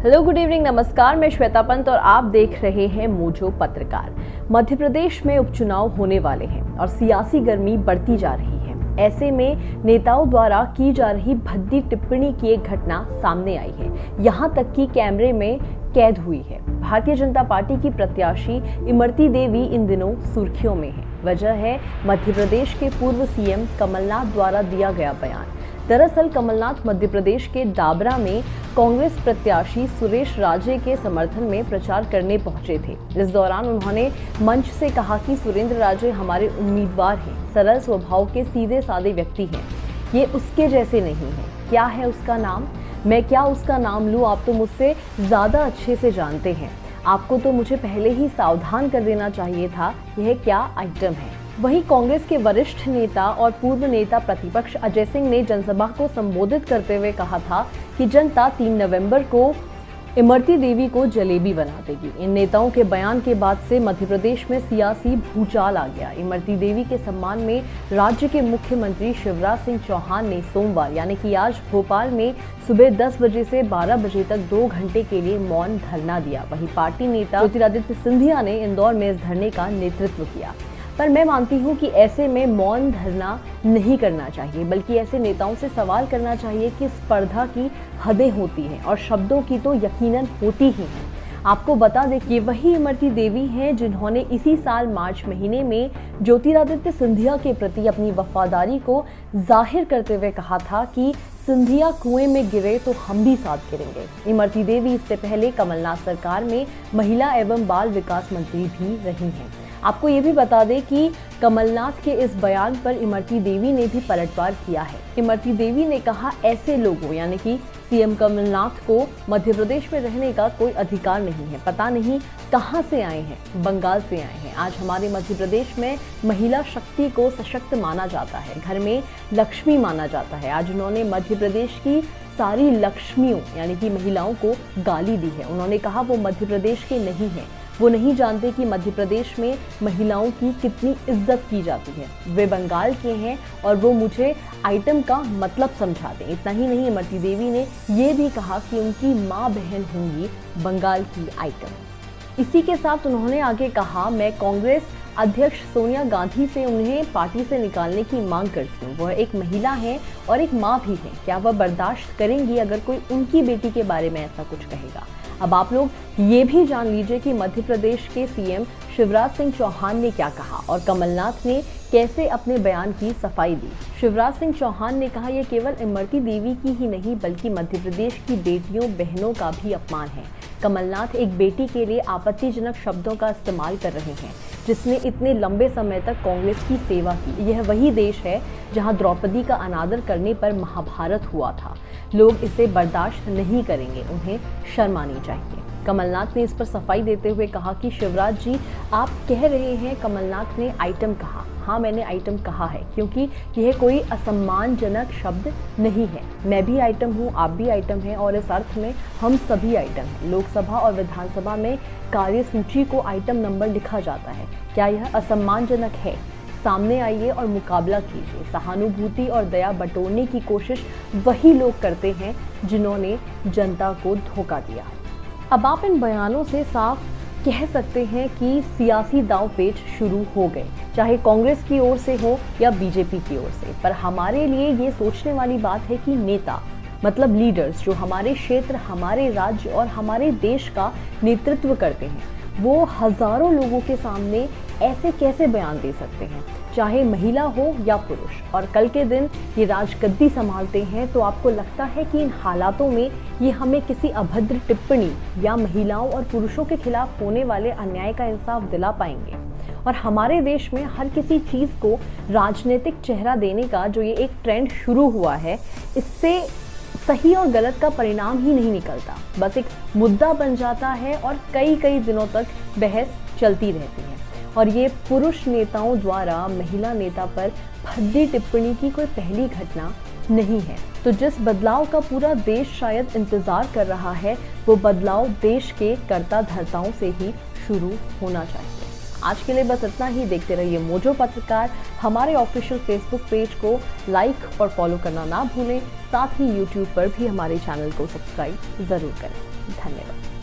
Hello, good evening, नमस्कार। मैं श्वेता पंत और आप देख रहे हैं मोजो पत्रकार। मध्य प्रदेश में उपचुनाव होने वाले हैं और सियासी गर्मी बढ़ती जा रही है। ऐसे में नेताओं द्वारा की जा रही भद्दी टिप्पणी की एक घटना सामने आई है, यहाँ तक कि कैमरे में कैद हुई है। भारतीय जनता पार्टी की प्रत्याशी इमरती देवी इन दिनों सुर्खियों में है। वजह है मध्य प्रदेश के पूर्व सीएम कमलनाथ द्वारा दिया गया बयान। दरअसल कमलनाथ मध्य प्रदेश के डाबरा में कांग्रेस प्रत्याशी सुरेश राजे के समर्थन में प्रचार करने पहुंचे थे। इस दौरान उन्होंने मंच से कहा कि सुरेंद्र राजे हमारे उम्मीदवार हैं, सरल स्वभाव के सीधे साधे व्यक्ति हैं, ये उसके जैसे नहीं है। क्या है उसका नाम? मैं क्या उसका नाम लूं? आप तो मुझसे ज्यादा अच्छे से जानते हैं। आपको तो मुझे पहले ही सावधान कर देना चाहिए था। यह क्या आइटम है? वहीं कांग्रेस के वरिष्ठ नेता और पूर्व नेता प्रतिपक्ष अजय सिंह ने जनसभा को संबोधित करते हुए कहा था कि जनता 3 नवंबर को इमरती देवी को जलेबी बना देगी। इन नेताओं के बयान के बाद से मध्य प्रदेश में सियासी भूचाल आ गया। इमरती देवी के सम्मान में राज्य के मुख्यमंत्री शिवराज सिंह चौहान ने सोमवार यानी कि आज भोपाल में सुबह 10 बजे से 12 बजे तक 2 घंटे के लिए मौन धरना दिया। वहीं पार्टी नेता ज्योतिरादित्य सिंधिया ने इंदौर में इस धरने का नेतृत्व किया। पर मैं मानती हूँ कि ऐसे में मौन धरना नहीं करना चाहिए, बल्कि ऐसे नेताओं से सवाल करना चाहिए कि स्पर्धा की हदें होती हैं और शब्दों की तो यकीनन होती ही हैं। आपको बता दें कि वही इमरती देवी हैं जिन्होंने इसी साल मार्च महीने में ज्योतिरादित्य सिंधिया के प्रति अपनी वफादारी को जाहिर करते हुए कहा था कि सिंधिया कुएं में गिरे तो हम भी साथ गिरेंगे। इमरती देवी इससे पहले कमलनाथ सरकार में महिला एवं बाल विकास मंत्री भी रही हैं। आपको ये भी बता दें कि कमलनाथ के इस बयान पर इमरती देवी ने भी पलटवार किया है। इमरती देवी ने कहा, ऐसे लोगों यानी कि सीएम कमलनाथ को मध्य प्रदेश में रहने का कोई अधिकार नहीं है। पता नहीं कहां से आए हैं, बंगाल से आए हैं। आज हमारे मध्य प्रदेश में महिला शक्ति को सशक्त माना जाता है, घर में लक्ष्मी माना जाता है। आज उन्होंने मध्य प्रदेश की सारी लक्ष्मियों यानी कि महिलाओं को गाली दी है। उन्होंने कहा वो मध्य प्रदेश के नहीं है, वो नहीं जानते कि मध्य प्रदेश में महिलाओं की कितनी इज्जत की जाती है। वे बंगाल के हैं और वो मुझे आइटम का मतलब समझाते। इतना ही नहीं, इमरती देवी ने ये भी कहा कि उनकी माँ बहन होंगी बंगाल की आइटम। इसी के साथ उन्होंने आगे कहा, मैं कांग्रेस अध्यक्ष सोनिया गांधी से उन्हें पार्टी से निकालने की मांग करती हूँ। वह एक महिला है और एक माँ भी है। क्या वह बर्दाश्त करेंगी अगर कोई उनकी बेटी के बारे में ऐसा कुछ कहेगा? अब आप लोग ये भी जान लीजिए कि मध्य प्रदेश के सीएम शिवराज सिंह चौहान ने क्या कहा और कमलनाथ ने कैसे अपने बयान की सफाई दी। शिवराज सिंह चौहान ने कहा, यह केवल इमरती देवी की ही नहीं बल्कि मध्य प्रदेश की बेटियों बहनों का भी अपमान है। कमलनाथ एक बेटी के लिए आपत्तिजनक शब्दों का इस्तेमाल कर रहे हैं जिसने इतने लंबे समय तक कांग्रेस की सेवा की। यह वही देश है जहां द्रौपदी का अनादर करने पर महाभारत हुआ था। लोग इसे बर्दाश्त नहीं करेंगे, उन्हें शर्म आनी चाहिए। कमलनाथ ने इस पर सफाई देते हुए कहा कि शिवराज जी, आप कह रहे हैं कमलनाथ ने आइटम कहा। हाँ, मैंने आइटम कहा है क्योंकि यह कोई असम्मानजनक शब्द नहीं है। मैं भी आइटम हूँ, आप भी आइटम हैं और इस अर्थ में हम सभी आइटम हैं। लोकसभा और विधानसभा में कार्यसूची को आइटम नंबर लिखा जाता है। क्या यह असम्मानजनक है? सामने आइए और मुकाबला कीजिए। सहानुभूति और दया बटोरने की कोशिश वही लोग करते हैं जिन्होंने जनता को धोखा दिया। अब आप इन बयानों से साफ कह सकते हैं कि सियासी दांवपेच शुरू हो गए, चाहे कांग्रेस की ओर से हो या बीजेपी की ओर से। पर हमारे लिए ये सोचने वाली बात है कि नेता मतलब लीडर्स जो हमारे क्षेत्र, हमारे राज्य और हमारे देश का नेतृत्व करते हैं, वो हजारों लोगों के सामने ऐसे कैसे बयान दे सकते हैं, चाहे महिला हो या पुरुष। और कल के दिन ये राजगद्दी संभालते हैं तो आपको लगता है कि इन हालातों में ये हमें किसी अभद्र टिप्पणी या महिलाओं और पुरुषों के खिलाफ होने वाले अन्याय का इंसाफ दिला पाएंगे? और हमारे देश में हर किसी चीज को राजनीतिक चेहरा देने का जो ये एक ट्रेंड शुरू हुआ है, इससे सही और गलत का परिणाम ही नहीं निकलता, बस एक मुद्दा बन जाता है और कई दिनों तक बहस चलती रहती है। और ये पुरुष नेताओं द्वारा महिला नेता पर भद्दी टिप्पणी की कोई पहली घटना नहीं है। तो जिस बदलाव का पूरा देश शायद इंतजार कर रहा है, वो बदलाव देश के कर्ता धर्ताओं से ही शुरू होना चाहिए। आज के लिए बस इतना ही। देखते रहिए मोजो पत्रकार। हमारे ऑफिशियल फेसबुक पेज को लाइक और फॉलो करना ना भूलें। साथ ही यूट्यूब पर भी हमारे चैनल को सब्सक्राइब जरूर करें। धन्यवाद।